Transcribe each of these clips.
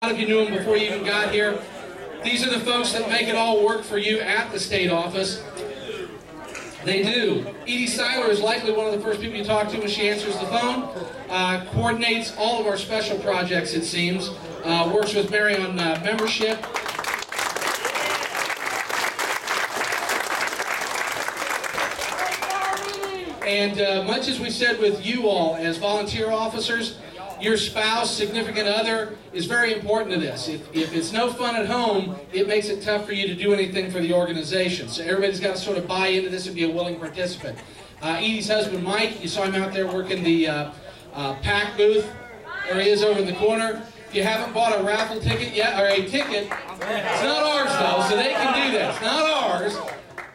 lot of you knew them before you even got here. These are the folks that make it all work for you at the state office. They do. Edie Seiler is likely one of the first people you talk to when she answers the phone. Coordinates all of our special projects, it seems. Works with Mary on membership. And much as we said with you all as volunteer officers, your spouse, significant other is very important to this. If it's no fun at home, it makes it tough for you to do anything for the organization. So everybody's got to sort of buy into this and be a willing participant. Edie's husband, Mike, you saw him out there working the PAC booth. There he is over in the corner. If you haven't bought a raffle ticket yet, or a ticket, it's not ours though, so they can do that. It's not ours,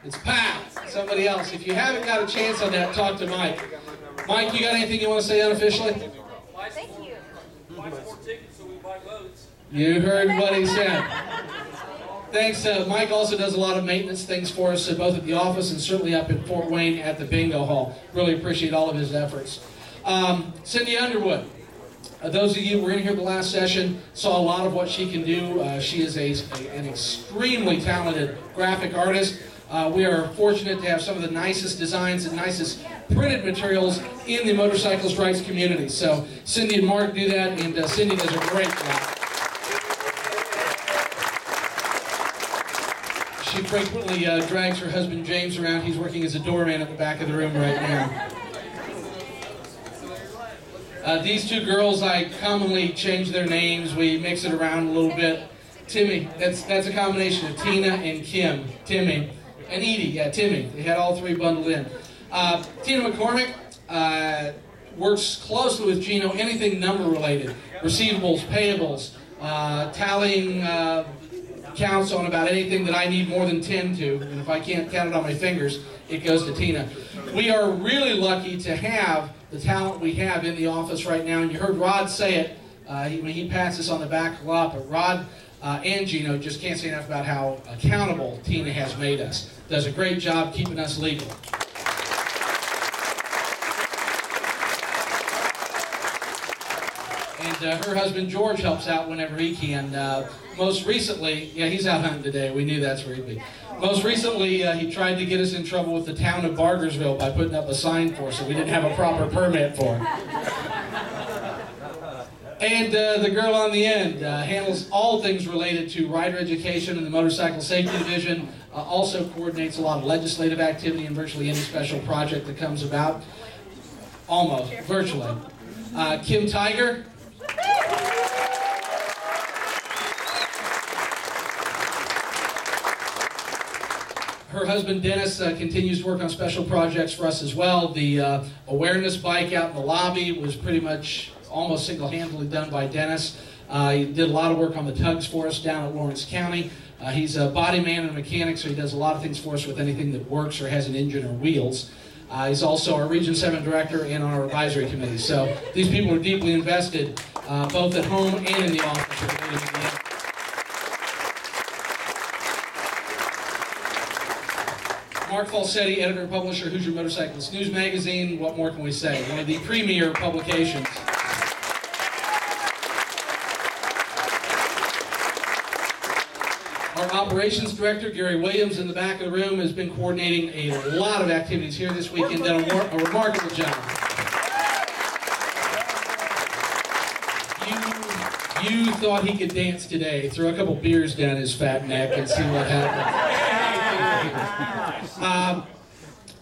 it's PAC, somebody else. If you haven't got a chance on that, talk to Mike. Mike, you got anything you want to say unofficially? Thank you. Buy more tickets so we buy votes. You heard what he said. Thanks. Mike also does a lot of maintenance things for us, both at the office and certainly up in Fort Wayne at the bingo hall. Really appreciate all of his efforts. Cindy Underwood. Those of you who were in here the last session saw a lot of what she can do. She is an extremely talented graphic artist. We are fortunate to have some of the nicest designs and nicest printed materials in the motorcyclist rights community. So Cindy and Mark do that, and Cindy does a great job. She frequently drags her husband James around. He's working as a doorman at the back of the room right now. These two girls, I commonly change their names. We mix it around a little bit. Timmy, that's a combination of Tina and Kim. Timmy. And Edie, yeah, Timmy. They had all three bundled in. Tina McCormick works closely with Gino, anything number related. Receivables, payables, tallying counts on about anything that I need more than 10 to. And if I can't count it on my fingers, it goes to Tina. We are really lucky to have the talent we have in the office right now. And you heard Rod say it when he passed us on the back a lot, but Rod and Gino just can't say enough about how accountable Tina has made us. Does a great job keeping us legal. And her husband George helps out whenever he can. Most recently, yeah, he's out hunting today. We knew that's where he'd be. Most recently, he tried to get us in trouble with the town of Bargersville by putting up a sign for us that we didn't have a proper permit for. And the girl on the end handles all things related to rider education in the Motorcycle Safety Division, also coordinates a lot of legislative activity in virtually any special project that comes about. Almost, virtually. Kim Tiger. Her husband Dennis continues to work on special projects for us as well. The awareness bike out in the lobby was pretty much almost single-handedly done by Dennis. He did a lot of work on the tugs for us down at Lawrence County. He's a body man and a mechanic, so he does a lot of things for us with anything that works or has an engine or wheels. He's also our Region 7 Director and on our advisory committee. So these people are deeply invested, both at home and in the office. Mark Falsetti, editor and publisher, Hoosier Motorcyclist News Magazine. What more can we say? One of the premier publications. Our operations director, Gary Williams, in the back of the room, has been coordinating a lot of activities here this weekend, done a remarkable job. You thought he could dance today. Throw a couple beers down his fat neck and see what happens.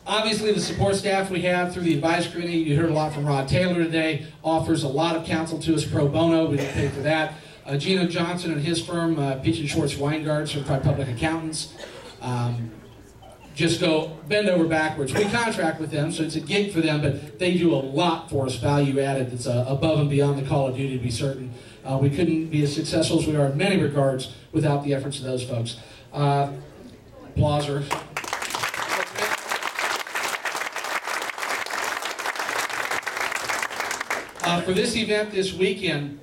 Obviously, the support staff we have through the advisory committee, you heard a lot from Rod Taylor today, offers a lot of counsel to us pro bono. We don't pay for that. Gino Johnson and his firm, Peach and Schwartz Weingarten, certified public accountants, just go bend over backwards. We contract with them, so it's a gig for them, but they do a lot for us, value added. It's above and beyond the call of duty, to be certain. We couldn't be as successful as we are in many regards without the efforts of those folks. Applause. For this event this weekend,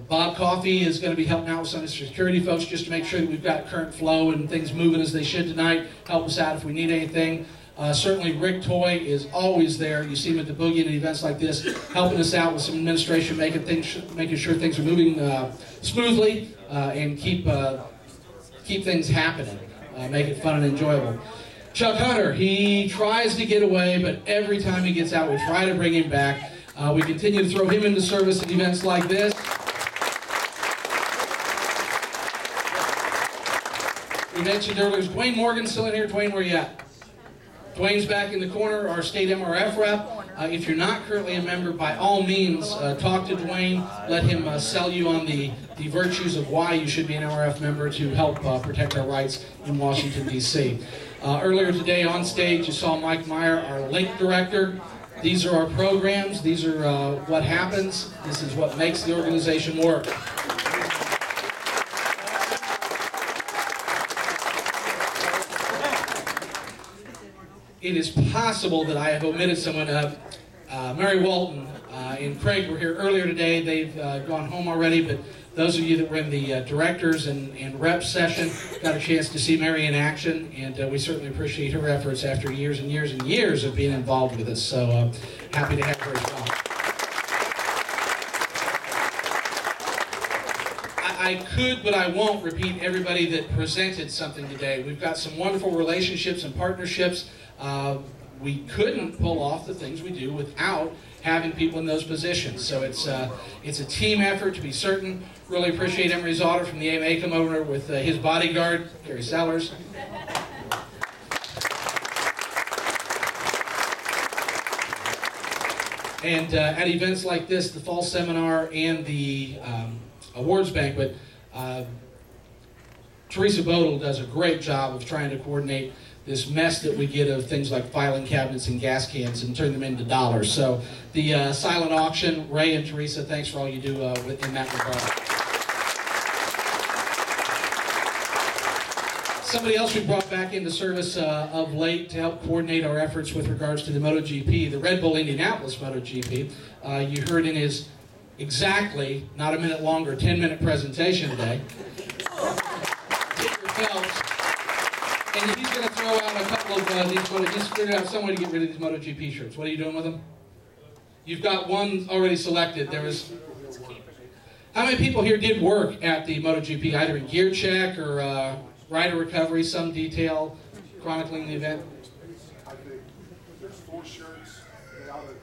Bob Coffey is going to be helping out with some of the security folks just to make sure that we've got current flow and things moving as they should tonight. Help us out if we need anything. Certainly Rick Toy is always there. You see him at the Boogie and events like this, helping us out with some administration, making sure things are moving smoothly and keep things happening, make it fun and enjoyable. Chuck Hunter, he tries to get away, but every time he gets out, we try to bring him back. We continue to throw him into service at events like this. We mentioned earlier, is Dwayne Morgan still in here? Dwayne, where you at? Dwayne's back in the corner, our state MRF rep. If you're not currently a member, by all means, talk to Dwayne. Let him sell you on the virtues of why you should be an MRF member to help protect our rights in Washington, D.C. Earlier today on stage, you saw Mike Meyer, our link director. These are our programs. These are what happens. This is what makes the organization work. It is possible that I have omitted someone. Mary Walton and Craig were here earlier today. They've gone home already, but those of you that were in the directors and reps session got a chance to see Mary in action, and we certainly appreciate her efforts after years and years and years of being involved with us. So happy to have her as well. I could, but I won't repeat everybody that presented something today. We've got some wonderful relationships and partnerships. We couldn't pull off the things we do without having people in those positions. So it's a team effort, to be certain. Really appreciate Emery's order from the AMA come over with his bodyguard, Gary Sellers. And at events like this, the fall seminar and the awards banquet, Teresa Bodel does a great job of trying to coordinate this mess that we get of things like filing cabinets and gas cans and turn them into dollars. So the silent auction, Ray and Teresa, thanks for all you do in that regard. Somebody else we brought back into service of late to help coordinate our efforts with regards to the MotoGP, the Red Bull Indianapolis MotoGP. You heard in his exactly, not a minute longer, 10-minute presentation today. Get your belts. And he's going to throw out a couple of these. He's figured out some way to get rid of these MotoGP shirts. What are you doing with them? You've got one already selected. There was. How many people here did work at the MotoGP, either in gear check or rider recovery, some detail chronicling the event? I think there's 4 shirts. They ought to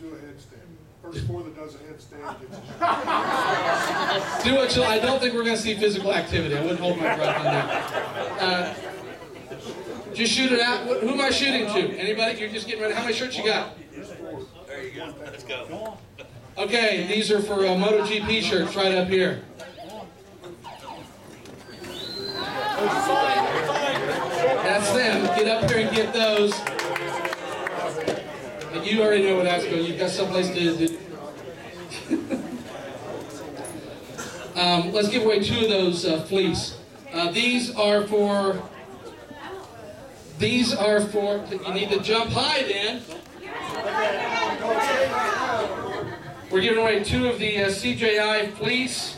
do a headstand. First 4 that does a headstand gets a shirt. Do it. So I don't think we're going to see physical activity. I wouldn't hold my breath on that. Just shoot it out. Who am I shooting to? Anybody? You're just getting ready. How many shirts you got? There you go. Let's go. Okay, these are for MotoGP shirts right up here. That's them. Get up here and get those. And you already know what that's going. You've got someplace to. Let's give away 2 of those fleece. These are for. You need to jump high then. We're giving away 2 of the CJI fleece.